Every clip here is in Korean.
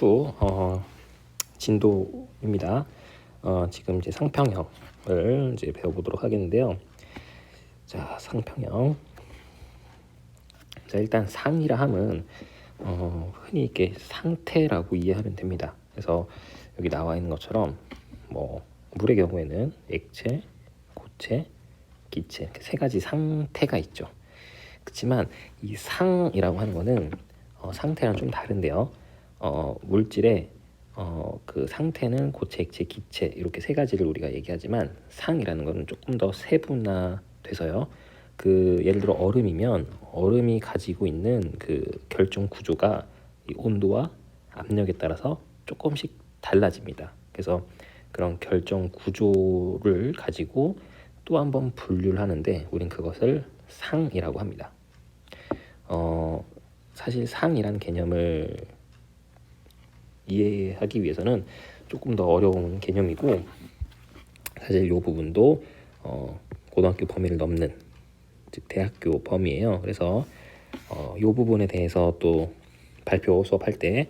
2 진도입니다. 지금 이제 상평형을 이제 배워보도록 하겠는데요. 자, 상평형. 자, 일단 상이라 함은 흔히 이렇게 상태라고 이해하면 됩니다. 그래서 여기 나와 있는 것처럼 뭐 물의 경우에는 액체, 고체, 기체 이렇게 세 가지 상태가 있죠. 그렇지만 이 상이라고 하는 거는 상태랑 좀 다른데요. 물질의 그 상태는 고체, 액체, 기체 이렇게 세 가지를 우리가 얘기하지만 상이라는 거는 조금 더 세분화돼서요. 그 예를 들어 얼음이면 얼음이 가지고 있는 그 결정 구조가 이 온도와 압력에 따라서 조금씩 달라집니다. 그래서 그런 결정 구조를 가지고 또 한 번 분류를 하는데 우린 그것을 상이라고 합니다. 사실 상이란 개념을 이해하기 위해서는 조금 더 어려운 개념이고 사실 이 부분도 고등학교 범위를 넘는 즉 대학교 범위예요. 그래서 이 부분에 대해서 또 발표 수업할 때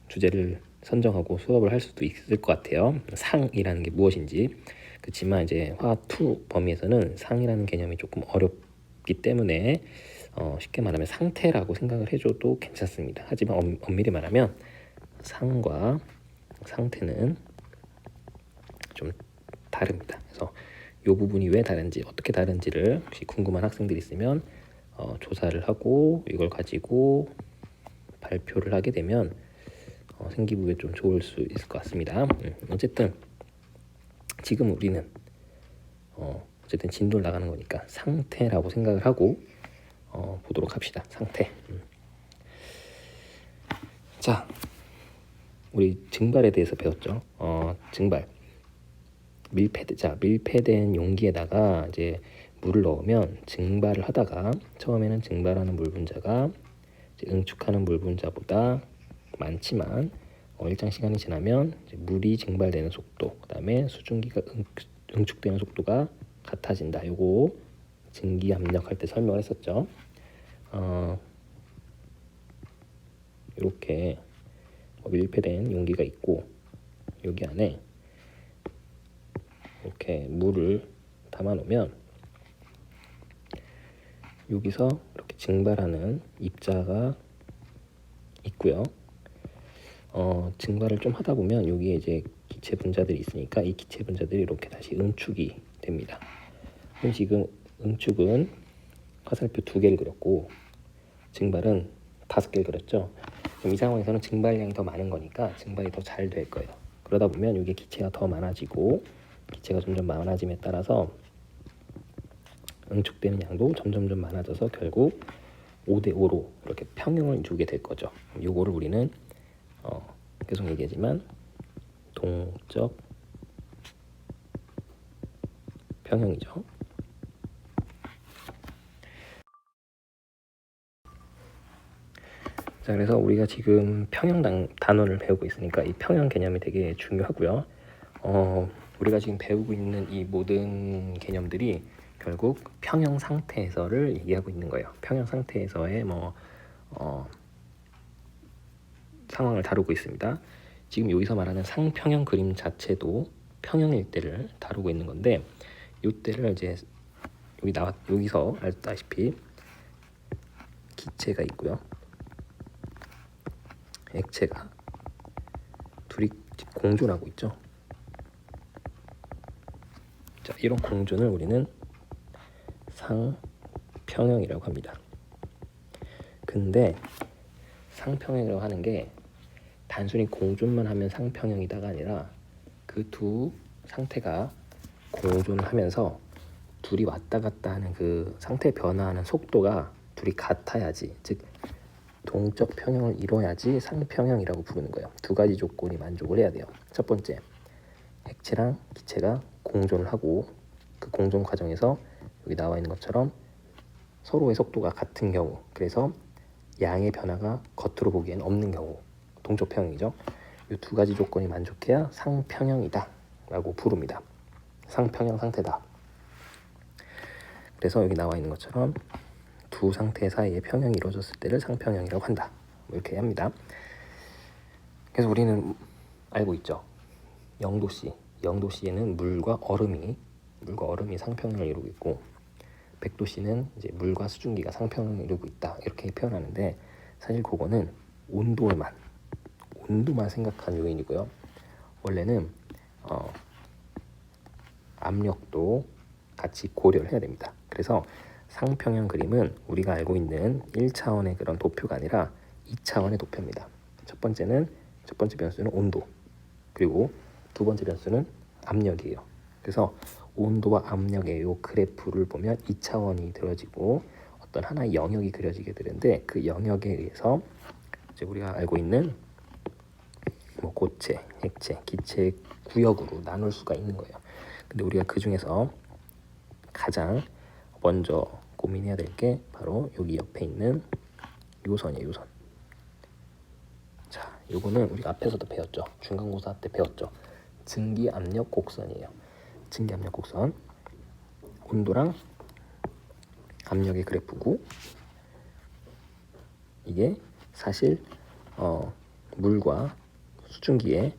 주제를 선정하고 수업을 할 수도 있을 것 같아요. 상이라는 게 무엇인지. 그렇지만 이제 화2 범위에서는 상이라는 개념이 조금 어렵기 때문에 쉽게 말하면 상태라고 생각을 해줘도 괜찮습니다. 하지만 엄밀히 말하면 상과 상태는 좀 다릅니다. 그래서 이 부분이 왜 다른지 어떻게 다른지를 혹시 궁금한 학생들이 있으면 조사를 하고 이걸 가지고 발표를 하게 되면 생기부에 좀 좋을 수 있을 것 같습니다. 어쨌든 지금 우리는 어쨌든 진도를 나가는 거니까 상태라고 생각을 하고 보도록 합시다. 상태. 자, 우리 증발에 대해서 배웠죠. 증발. 밀폐된 용기에다가 이제 물을 넣으면 증발을 하다가 처음에는 증발하는 물 분자가 이제 응축하는 물 분자보다 많지만 일정 시간이 지나면 이제 물이 증발되는 속도, 그다음에 수증기가 응축되는 속도가 같아진다. 요거 증기 압력할 때 설명을 했었죠. 이렇게 밀폐된 용기가 있고 여기 안에 이렇게 물을 담아 놓으면 여기서 이렇게 증발하는 입자가 있고요. 증발을 좀 하다 보면 여기에 이제 기체 분자들이 있으니까 이 기체 분자들이 이렇게 다시 응축이 됩니다. 그럼 지금 응축은 화살표 2개를 그렸고 증발은 5개를 그렸죠. 그럼 이 상황에서는 증발량이 더 많은 거니까 증발이 더 잘 될 거예요. 그러다 보면 이게 기체가 더 많아지고 기체가 점점 많아짐에 따라서 응축되는 양도 점점 많아져서 결국 5대5로 이렇게 평형을 이루게 될 거죠. 요거를 우리는 계속 얘기하지만 동적 평형이죠. 자, 그래서 우리가 지금 평형 단원을 배우고 있으니까 이 평형 개념이 되게 중요하고요. 우리가 지금 배우고 있는 이 모든 개념들이 결국 평형 상태에서를 얘기하고 있는 거예요. 평형 상태에서의 상황을 다루고 있습니다. 지금 여기서 말하는 상평형 그림 자체도 평형일 때를 다루고 있는 건데 이때를 이제 여기서 알다시피 기체가 있고요. 액체가 둘이 공존하고 있죠. 자, 이런 공존을 우리는 상평형이라고 합니다. 근데 상평형이라고 하는 게 단순히 공존만 하면 상평형이다가 아니라 그 두 상태가 공존을 하면서 둘이 왔다 갔다 하는 그 상태 변화하는 속도가 둘이 같아야지, 즉 동적 평형을 이뤄야지 상평형이라고 부르는 거예요. 두 가지 조건이 만족을 해야 돼요. 첫 번째, 액체랑 기체가 공존을 하고 그 공존 과정에서 여기 나와 있는 것처럼 서로의 속도가 같은 경우, 그래서 양의 변화가 겉으로 보기엔 없는 경우 동적 평형이죠. 이 두 가지 조건이 만족해야 상평형이다 라고 부릅니다. 상평형 상태다. 그래서 여기 나와 있는 것처럼 두 상태 사이에 평형이 이루어졌을 때를 상평형이라고 한다. 이렇게 합니다. 그래서 우리는 알고 있죠. 0도씨, 0도씨에는 물과 얼음이 상평형을 이루고 있고 100도씨는 이제 물과 수증기가 상평형을 이루고 있다 이렇게 표현하는데 사실 그거는 온도만 생각한 요인이고요. 원래는 압력도 같이 고려를 해야 됩니다. 그래서 상평형 그림은 우리가 알고 있는 1차원의 그런 도표가 아니라 2차원의 도표입니다. 첫 번째 변수는 온도, 그리고 두 번째 변수는 압력이에요. 그래서 온도와 압력의 요 그래프를 보면 2차원이 그려지고 어떤 하나의 영역이 그려지게 되는데 그 영역에 의해서 이제 우리가 알고 있는 뭐 고체, 액체, 기체 구역으로 나눌 수가 있는 거예요. 근데 우리가 그 중에서 가장 먼저 고민해야 될 게 바로 여기 옆에 있는 요선이에요. 요선. 자, 요거는 우리가 앞에서도 배웠죠. 중간고사 때 배웠죠. 증기압력 곡선이에요. 증기압력 곡선. 온도랑 압력의 그래프고 이게 사실 물과 수증기의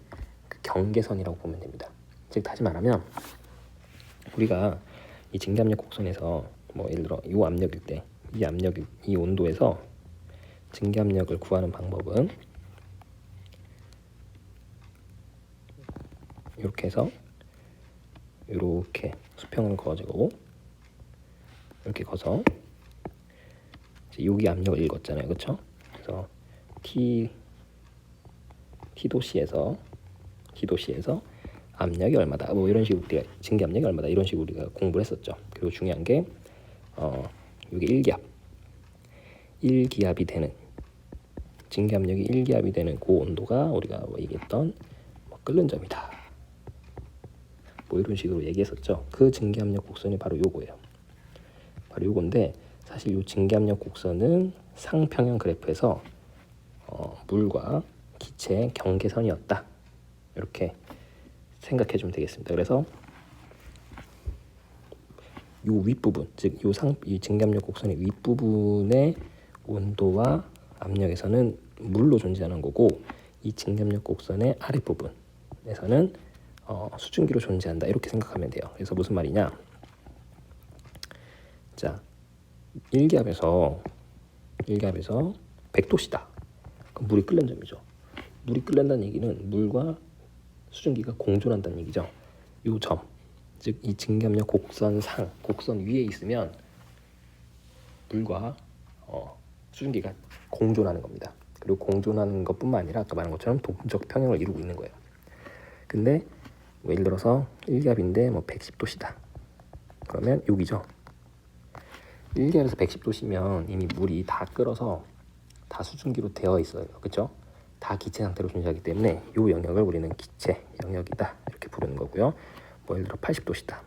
그 경계선이라고 보면 됩니다. 즉 다시 말하면 우리가 이 증기압력 곡선에서 뭐 예를 들어 이 압력일 때 이 온도에서 증기압력을 구하는 방법은 이렇게 해서 이렇게 수평을 그어주고 이렇게 커서 여기 압력을 읽었잖아요, 그렇죠? 그래서 T도시에서 압력이 얼마다, 뭐 이런 식으로 우리가 증기압력이 얼마다 이런 식으로 우리가 공부를 했었죠. 그리고 중요한 게 이게 1기압이 되는 증기압력이 1기압이 되는 그 온도가 우리가 뭐 얘기했던 뭐 끓는 점이다. 뭐 이런 식으로 얘기했었죠. 그 증기압력 곡선이 바로 요거예요. 바로 요건데 사실 요 증기압력 곡선은 상평형 그래프에서 물과 기체의 경계선이었다. 이렇게 생각해 주면 되겠습니다. 그래서 요 윗부분, 즉 이 증기압력 곡선의 윗부분의 온도와 압력에서는 물로 존재하는 거고 이 증기압력 곡선의 아랫부분에서는 수증기로 존재한다. 이렇게 생각하면 돼요. 그래서 무슨 말이냐? 자, 1기압에서 100도씨다. 그럼 물이 끓는 점이죠. 물이 끓는다는 얘기는 물과 수증기가 공존한다는 얘기죠. 요 점, 즉 이 증기압력 곡선 위에 있으면 물과 수증기가 공존하는 겁니다. 그리고 공존하는 것뿐만 아니라 아까 말한 것처럼 동적 평형을 이루고 있는 거예요. 근데 뭐 예를 들어서 1기압인데 뭐 110도씨다. 그러면 여기죠. 1기압에서 110도씨면 이미 물이 다 끓어서 다 수증기로 되어 있어요. 그렇죠? 다 기체 상태로 존재하기 때문에 이 영역을 우리는 기체 영역이다 이렇게 부르는 거고요. 뭐 예를 들어 80도씨다.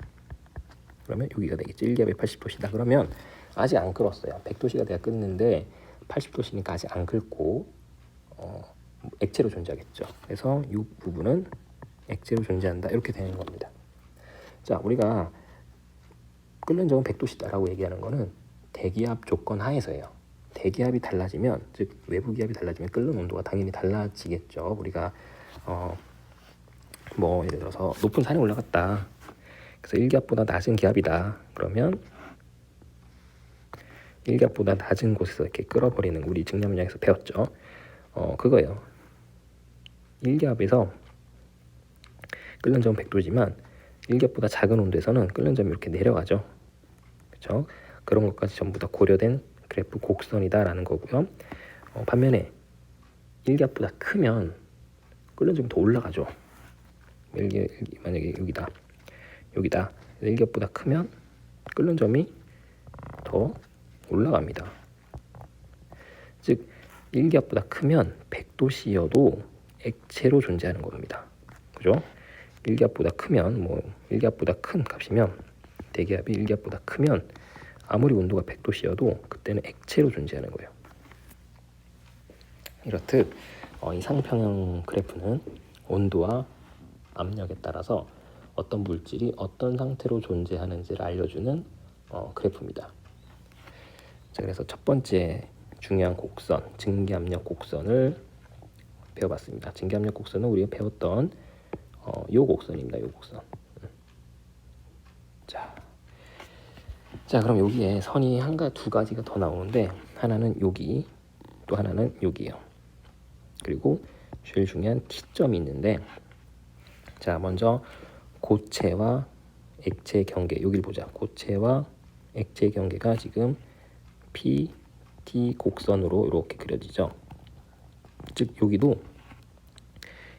그러면 여기가 되겠죠. 1기압에 80도씨다. 그러면 아직 안 끓었어요. 100도씨가 돼야 끓는데 80도씨니까 아직 안 끓고 액체로 존재하겠죠. 그래서 이 부분은 액체로 존재한다 이렇게 되는 겁니다. 자, 우리가 끓는 점은 100도씨다라고 얘기하는 거는 대기압 조건 하에서예요. 대기압이 달라지면, 즉 외부 기압이 달라지면 끓는 온도가 당연히 달라지겠죠. 우리가 뭐 예를 들어서 높은 산에 올라갔다. 그래서 1기압보다 낮은 기압이다. 그러면 1기압보다 낮은 곳에서 이렇게 끓어버리는 우리 증기압력에서 배웠죠. 그거예요. 1기압에서 끓는 점은 100도지만 1기압보다 작은 온도에서는 끓는 점이 이렇게 내려가죠. 그렇죠? 그런 것까지 전부 다 고려된 그래프 곡선이다라는 거고요. 반면에 1기압보다 크면 끓는 점이 더 올라가죠. 만약에 여기다 1기압보다 크면 끓는 점이 더 올라갑니다. 즉 1기압보다 크면 100도씨여도 액체로 존재하는 겁니다. 그죠? 1기압보다 크면 뭐 1기압보다 큰 값이면 대기압이 1기압보다 크면 아무리 온도가 100도씨여도 그때는 액체로 존재하는 거예요. 이렇듯 이 상평형 그래프는 온도와 압력에 따라서 어떤 물질이 어떤 상태로 존재하는지를 알려주는 그래프입니다. 자, 그래서 첫 번째 중요한 곡선, 증기압력 곡선을 배워봤습니다. 증기압력 곡선은 우리가 배웠던 요 곡선입니다. 요 곡선. 자, 그럼 여기에 선이 두 가지가 더 나오는데 하나는 여기, 또 하나는 여기요. 그리고 제일 중요한 T점이 있는데, 자, 먼저 고체와 액체 경계 여기를 보자. 고체와 액체 경계가 지금 PT 곡선으로 이렇게 그려지죠. 즉 여기도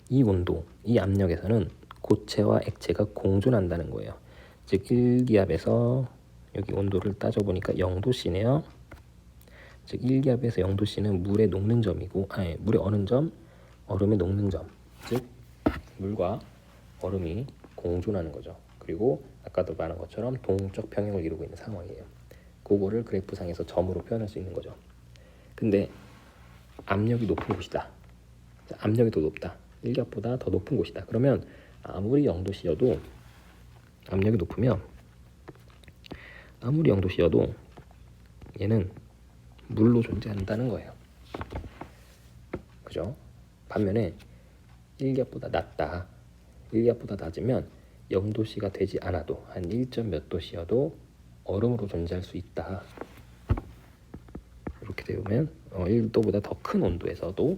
이 온도, 이 압력에서는 고체와 액체가 공존한다는 거예요. 즉 1기압에서 여기 온도를 따져보니까 0도씨네요. 즉 1기압에서 0도씨는 물에 녹는 점이고, 물에 어는 점, 얼음에 녹는 점. 즉 물과 얼음이 공존하는 거죠. 그리고 아까도 말한 것처럼 동적 평형을 이루고 있는 상황이에요. 그거를 그래프상에서 점으로 표현할 수 있는 거죠. 근데 압력이 높은 곳이다. 압력이 더 높다. 1기압보다 더 높은 곳이다. 그러면 아무리 0도씨여도 압력이 높으면 아무리 0도씨여도 얘는 물로 존재한다는 거예요. 그죠? 반면에 1기압보다 낮다. 1기압보다 낮으면 0도씨가 되지 않아도 한 1점 몇 도씨여도 얼음으로 존재할 수 있다. 이렇게 되면 1도보다 더 큰 온도에서도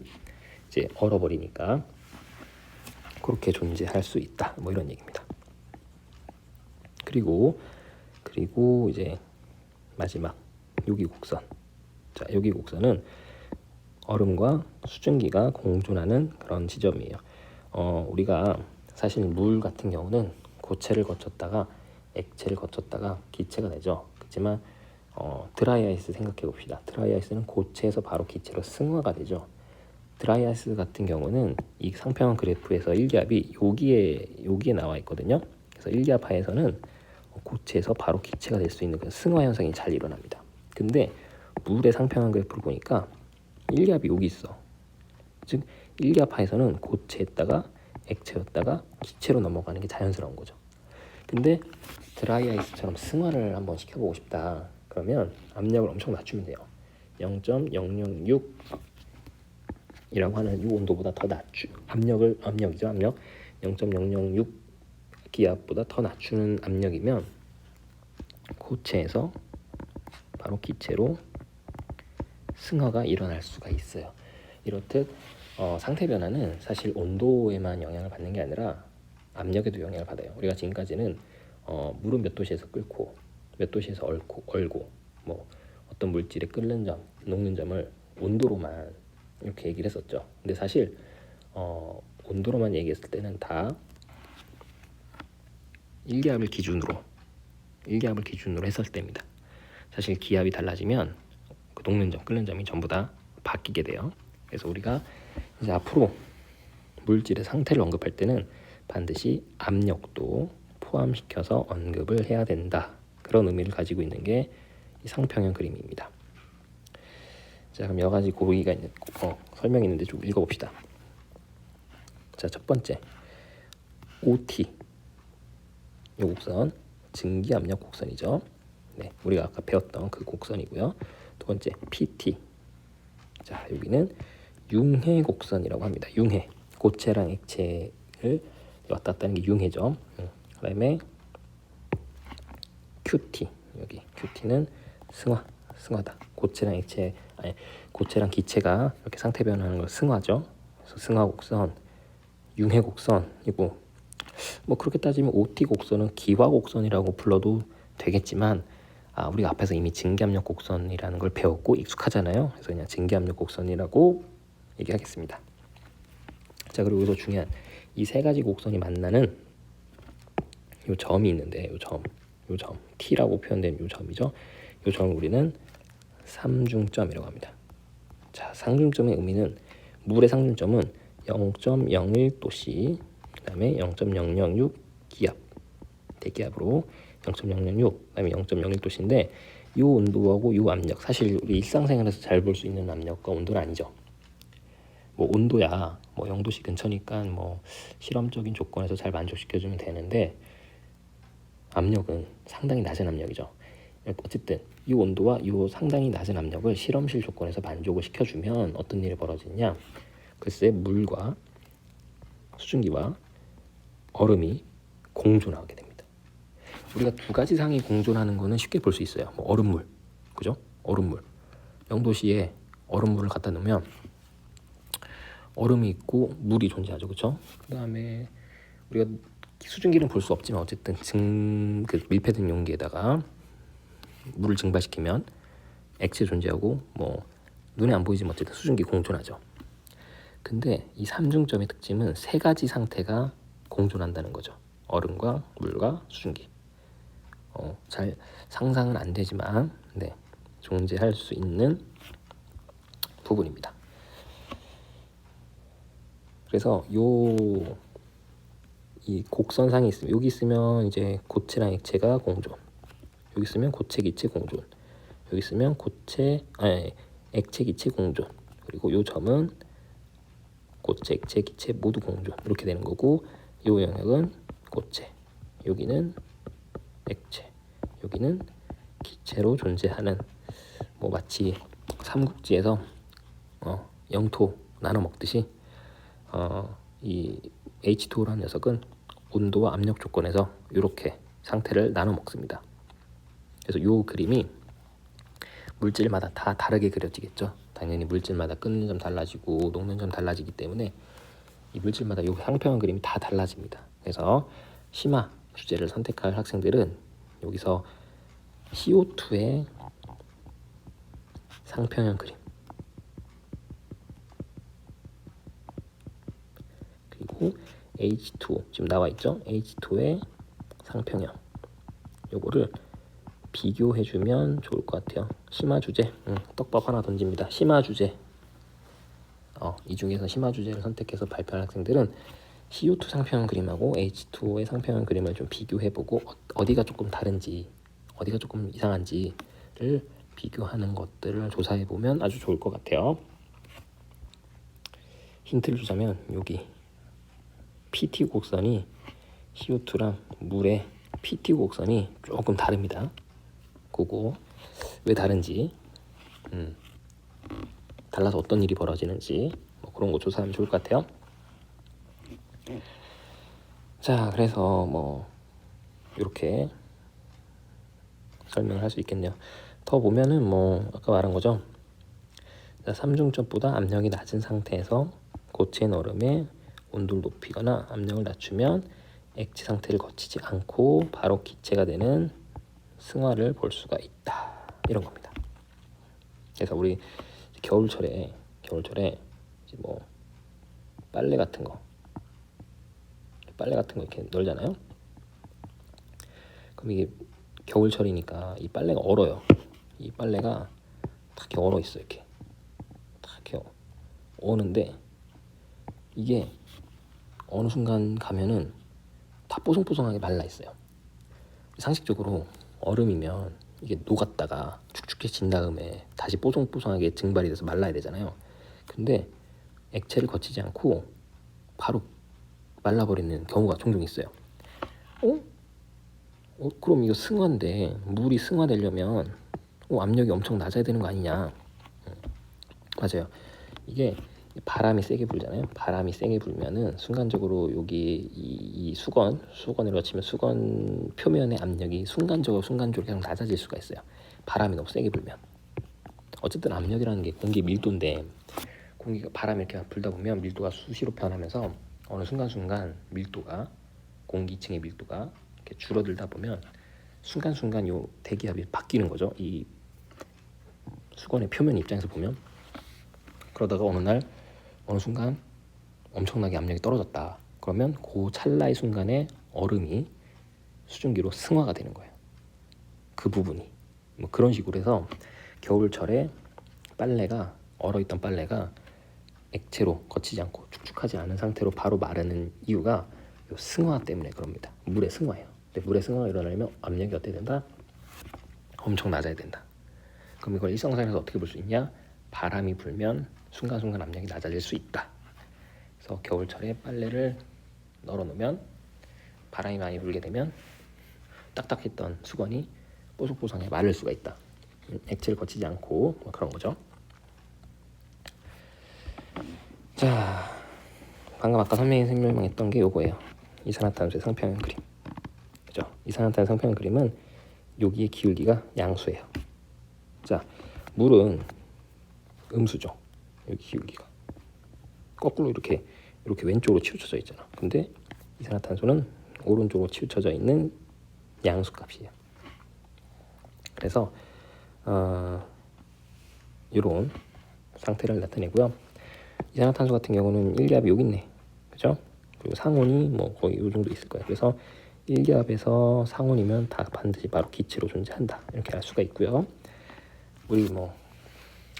이제 얼어버리니까 그렇게 존재할 수 있다. 뭐 이런 얘기입니다. 그리고 이제 마지막 여기 곡선. 자, 여기 곡선은 얼음과 수증기가 공존하는 그런 지점이에요. 우리가 사실 물 같은 경우는 고체를 거쳤다가 액체를 거쳤다가 기체가 되죠. 그렇지만 드라이 아이스 생각해 봅시다. 드라이 아이스는 고체에서 바로 기체로 승화가 되죠. 드라이 아이스 같은 경우는 이 상평한 그래프에서 1기압이 여기에 나와 있거든요. 그래서 1기압 하에서는 고체에서 바로 기체가 될 수 있는 그 승화 현상이 잘 일어납니다. 근데 물의 상평한 그래프를 보니까 1기압이 여기 있어. 즉 1기압 하에서는 고체였다가 액체였다가 기체로 넘어가는 게 자연스러운 거죠. 근데 드라이 아이스처럼 승화를 한번 시켜보고 싶다. 그러면 압력을 엄청 낮추면 돼요. 0.006 이라고 하는 이 온도보다 더 압력이죠. 압력 0.006 기압보다 더 낮추는 압력이면 고체에서 바로 기체로 승화가 일어날 수가 있어요. 이렇듯 상태 변화는 사실 온도에만 영향을 받는 게 아니라 압력에도 영향을 받아요. 우리가 지금까지는 물은 몇 도씨에서 끓고 몇 도씨에서 얼고 뭐 어떤 물질의 끓는 점, 녹는 점을 온도로만 이렇게 얘기를 했었죠. 근데 사실 온도로만 얘기했을 때는 다 1기압을 기준으로 했을 때입니다. 사실 기압이 달라지면 그 녹는 점, 끓는 점이 전부 다 바뀌게 돼요. 그래서 우리가 이제 앞으로 물질의 상태를 언급할 때는 반드시 압력도 포함시켜서 언급을 해야 된다. 그런 의미를 가지고 있는 게 이 상평형 그림입니다. 자, 그럼 여러 가지 고르기가 있는 설명이 있는데 좀 읽어봅시다. 자, 첫 번째 OT 이 곡선 증기압력 곡선이죠. 네, 우리가 아까 배웠던 그 곡선이고요. 두 번째 PT. 자, 여기는 융해 곡선이라고 합니다. 융해. 고체랑 액체를 왔다 갔다 하는 게 융해죠. 그다음에 QT. 여기 QT는 승화다. 고체랑 기체가 이렇게 상태 변화하는 걸 승화죠. 그래서 승화 곡선, 융해 곡선이고, 뭐 그렇게 따지면 OT 곡선은 기화 곡선이라고 불러도 되겠지만, 우리가 앞에서 이미 증기압력 곡선이라는 걸 배웠고 익숙하잖아요. 그래서 그냥 증기압력 곡선이라고 얘기하겠습니다. 자, 그리고 여기서 중요한 이 세 가지 곡선이 만나는 요 점이 있는데, 요 점 T라고 표현된 요 점이죠. 요 점을 우리는 상중점이라고 합니다. 자, 상중점의 의미는 물의 상중점은 0.01도씨, 그 다음에 0.006 기압, 대기압으로 0.006, 그 다음에 0.01도씨인데 이 온도하고 이 압력, 사실 우리 일상생활에서 잘 볼 수 있는 압력과 온도는 아니죠. 뭐 온도야 뭐 0도씨 근처니까 뭐 실험적인 조건에서 잘 만족시켜주면 되는데 압력은 상당히 낮은 압력이죠. 어쨌든 이 온도와 이 상당히 낮은 압력을 실험실 조건에서 만족을 시켜주면 어떤 일이 벌어지냐, 글쎄 물과 수증기와 얼음이 공존하게 됩니다. 우리가 두 가지 상이 공존하는 거는 쉽게 볼 수 있어요. 뭐 얼음물, 그죠? 얼음물. 영도시에 얼음물을 갖다 놓으면 얼음이 있고 물이 존재하죠, 그렇죠? 그다음에 우리가 수증기는 볼 수 없지만 어쨌든 그 밀폐된 용기에다가 물을 증발시키면 액체 존재하고 뭐 눈에 안 보이지만 어쨌든 수증기 공존하죠. 근데 이 삼중점의 특징은 세 가지 상태가 공존한다는 거죠. 얼음과 물과 수증기. 잘 상상은 안 되지만 네, 존재할 수 있는 부분입니다. 그래서 이 곡선상이 있으면 여기 있으면 이제 고체랑 액체가 공존, 여기 있으면 고체 기체 공존, 여기 있으면 액체 기체 공존, 그리고 요 점은 고체 액체 기체 모두 공존 이렇게 되는 거고, 요 영역은 고체, 여기는 액체, 여기는 기체로 존재하는 뭐 마치 삼국지에서 영토 나눠 먹듯이 이 H2O라는 녀석은 온도와 압력 조건에서 이렇게 상태를 나눠 먹습니다. 그래서 이 그림이 물질마다 다 다르게 그려지겠죠. 당연히 물질마다 끊는 점 달라지고 녹는 점 달라지기 때문에 이 물질마다 이 상평형 그림이 다 달라집니다. 그래서 심화 주제를 선택할 학생들은 여기서 CO2의 상평형 그림, 그리고 H2O 지금 나와 있죠. H2의 상평형, 요거를 비교해주면 좋을 것 같아요. 심화 주제, 떡밥 하나 던집니다. 심화 주제. 이 중에서 심화 주제를 선택해서 발표할 학생들은 CO2 상평형 그림하고 H2O의 상평형 그림을 좀 비교해보고 어디가 조금 다른지, 어디가 조금 이상한지를 비교하는 것들을 조사해보면 아주 좋을 것 같아요. 힌트를 주자면 여기 PT 곡선이 CO2랑 물의 PT 곡선이 조금 다릅니다. 그거 왜 다른지, 달라서 어떤 일이 벌어지는지 뭐 그런 거 조사하면 좋을 것 같아요. 자, 그래서 뭐 이렇게 설명을 할 수 있겠네요. 더 보면은 뭐 아까 말한 거죠. 삼중점보다 압력이 낮은 상태에서 고체인 얼음에 온도를 높이거나 압력을 낮추면 액체 상태를 거치지 않고 바로 기체가 되는 승화를 볼 수가 있다, 이런 겁니다. 그래서 우리 겨울철에 이제 뭐 빨래 같은 거 이렇게 널잖아요. 그럼 이게 겨울철이니까 이 빨래가 얼어요. 이 빨래가 다 이렇게 얼어 있어. 이렇게 다 이렇게 어는데 이게 어느 순간 가면은 다 뽀송뽀송하게 말라 있어요. 상식적으로 얼음이면 이게 녹았다가 축축해진 다음에 다시 뽀송뽀송하게 증발이 돼서 말라야 되잖아요. 근데 액체를 거치지 않고 바로 말라버리는 경우가 종종 있어요. 그럼 이거 승화인데 물이 승화되려면 압력이 엄청 낮아야 되는 거 아니냐. 맞아요. 이게 바람이 세게 불잖아요. 바람이 세게 불면은 순간적으로 여기 이 수건으로 치면 수건 표면의 압력이 순간적으로 그냥 낮아질 수가 있어요. 바람이 너무 세게 불면. 어쨌든 압력이라는 게 공기 밀도인데, 공기가 바람이 이렇게 불다 보면 밀도가 수시로 변하면서 어느 순간순간 밀도가, 공기층의 밀도가 이렇게 줄어들다 보면 순간순간 요 대기압이 바뀌는 거죠. 이 수건의 표면 입장에서 보면. 그러다가 어느 순간 엄청나게 압력이 떨어졌다. 그러면 그 찰나의 순간에 얼음이 수증기로 승화가 되는 거예요. 그 부분이. 뭐 그런 식으로 해서 겨울철에 얼어있던 빨래가 액체로 거치지 않고 축축하지 않은 상태로 바로 마르는 이유가 요 승화 때문에 그럽니다. 물의 승화예요. 근데 물의 승화가 일어나려면 압력이 어떻게 된다? 엄청 낮아야 된다. 그럼 이걸 일상생활에서 어떻게 볼 수 있냐? 바람이 불면 순간순간 압력이 낮아질 수 있다. 그래서 겨울철에 빨래를 널어놓으면 바람이 많이 불게 되면 딱딱했던 수건이 뽀송뽀송하게 마를 수가 있다. 액체를 거치지 않고 뭐 그런 거죠. 자, 방금 아까 설명했던 게 요거예요. 이산화탄소의 상평형 그림. 그죠? 이산화탄소 상평형 그림은 여기의 기울기가 양수예요. 자, 물은 음수죠. 여기 기울기가 거꾸로 이렇게 왼쪽으로 치우쳐져 있잖아. 근데 이산화탄소는 오른쪽으로 치우쳐져 있는 양수 값이에요. 그래서 이런 상태를 나타내고요. 이산화탄소 같은 경우는 1기압이 여기 있네. 그죠? 그리고 상온이 뭐 거의 이 정도 있을 거예요. 그래서 1기압에서 상온이면 다 반드시 바로 기체로 존재한다. 이렇게 알 수가 있고요. 우리 뭐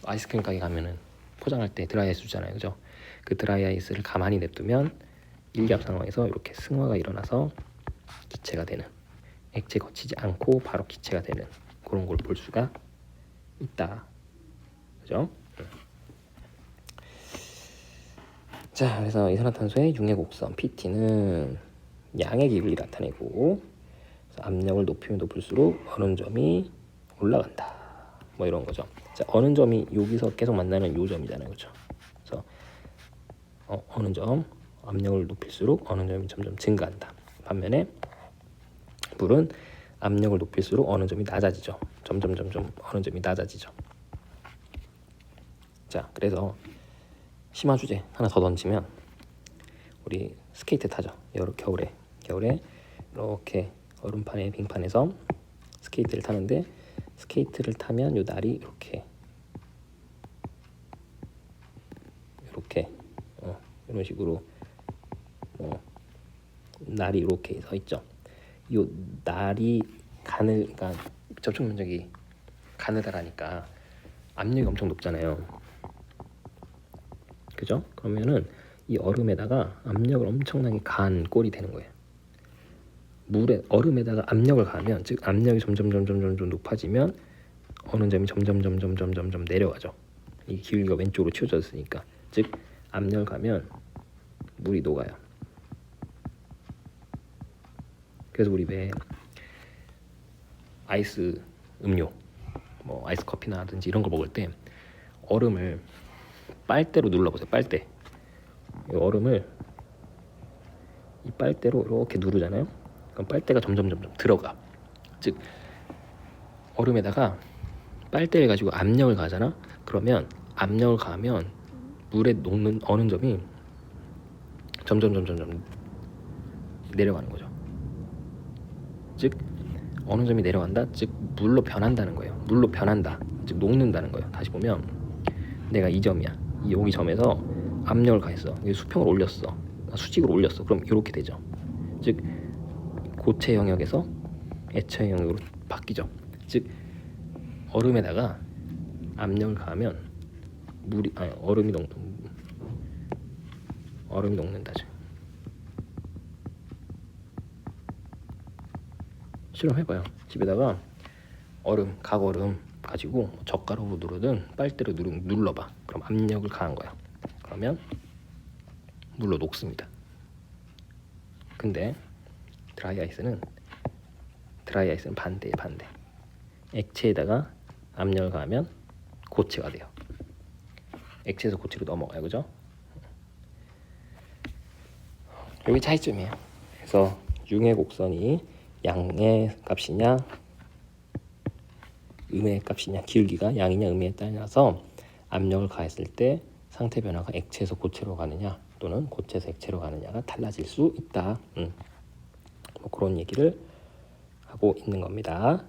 아이스크림 가게 가면은 포장할 때 드라이아이스 주잖아요. 그죠? 그 드라이아이스를 가만히 냅두면 1기압 상황에서 이렇게 승화가 일어나서 기체가 되는, 액체 거치지 않고 바로 기체가 되는 그런 걸 볼 수가 있다. 그죠? 자, 그래서 이산화탄소의 융해곡선 PT는 양의 기울기 나타내고, 압력을 높이면 높일수록 어느 점이 올라간다. 뭐 이런 거죠. 자, 어느 점이 여기서 계속 만나는 요 점이잖아요. 그죠? 그래서 어느 점, 압력을 높일수록 어느 점이 점점 증가한다. 반면에 물은 압력을 높일수록 어느 점이 낮아지죠. 점점 어느 점이 낮아지죠. 자, 그래서 심화 주제 하나 더 던지면, 우리 스케이트 타죠. 겨울에 이렇게 얼음판에 빙판에서 스케이트를 타는데, 스케이트를 타면 요 날이 이렇게 이런 식으로 날이 이렇게 서 있죠. 요 날이 그러니까 접촉 면적이 가느다라니까 압력이 엄청 높잖아요. 그죠? 그러면은 이 얼음에다가 압력을 엄청나게 가한 꼴이 되는 거예요. 얼음에다가 압력을 가하면, 즉 압력이 점점 높아지면 어느 점이 점점 내려가죠. 이 기울기가 왼쪽으로 치우쳐졌으니까. 즉 압력을 가면 물이 녹아요. 그래서 우리 왜 아이스 음료, 뭐 아이스 커피나든지 이런 걸 먹을 때 얼음을 빨대로 눌러보세요. 빨대. 이 얼음을 이 빨대로 이렇게 누르잖아요. 그럼 빨대가 점점 들어가. 즉 얼음에다가 빨대를 가지고 압력을 가잖아. 그러면 압력을 가하면 물에 녹는 어느 점이 점점 내려가는 거죠. 즉 어느 점이 내려간다. 즉 물로 변한다는 거예요. 물로 변한다. 즉 녹는다는 거예요. 다시 보면 내가 이 점이야. 여기 점에서 압력을 가했어. 수평을 올렸어. 수직으로 올렸어. 그럼 이렇게 되죠. 즉 고체 영역에서 액체 영역으로 바뀌죠. 즉 얼음에다가 압력을 가하면 얼음이 녹는다. 실험해봐요. 집에다가 각얼음 가지고 젓가락으로 누르든 빨대로 눌러봐. 그럼 압력을 가한 거야. 그러면 물로 녹습니다. 근데 드라이아이스는 반대. 액체에다가 압력을 가하면 고체가 돼요. 액체에서 고체로 넘어가요. 그죠? 여기 차이점이에요. 그래서 융의 곡선이 양의 값이냐 음의 값이냐, 기울기가 양이냐 음이냐에 따라서 압력을 가했을 때 상태 변화가 액체에서 고체로 가느냐 또는 고체에서 액체로 가느냐가 달라질 수 있다. 뭐 그런 얘기를 하고 있는 겁니다.